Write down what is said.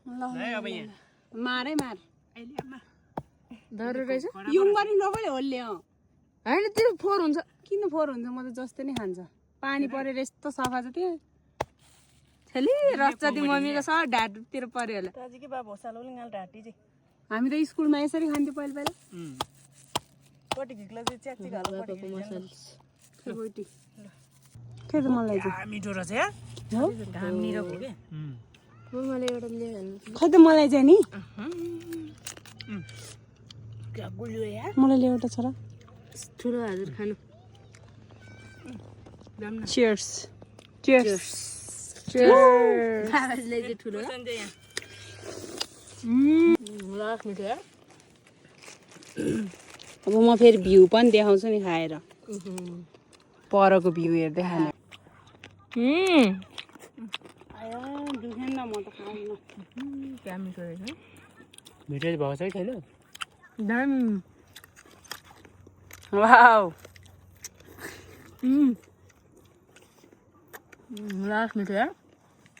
अब यहाँ मारै मार धरो रहेछ युङ पनि नपऱ्यो होल्ले होइन त्यो फोहोर हुन्छ किन फोहोर हुन्छ म त जस्तो नै खान्छ पानी परेर यस्तो सफा छ त्यो छेली रस जति मम्मीको छ ढाडतिर पर्यो होला ताजी के बा भोसालो लिंगाल ढाटी चाहिँ हामी त स्कुलमा यसरी खान्थ्यो पहिला पहिला पटी घिक्ला चाहिँ च्याक चाहिँ हाल्नु पटी रोटी के त मलाई चाहिँ मिठो रहेछ यार हो घाम निरको के मलाई एउटा लिएर खै त मलाई चाहिँ नि क्या गुलियो यार मलाई ल्याउ एउटा छोरा ठुलो हजुर खानु चियर्स चियर्स बाबाले चाहिँ ठुलो लास्ट मिठो यार अब म फेरि भ्यू पनि देखाउँछु नि खाएर परको भ्यू हेर्दै खाने आयो दुखेन न म त खाउँदिन क्या मिठो रहेछ मिठो भएको छ कि छैन दामी वाउ लास्ट मिठो यार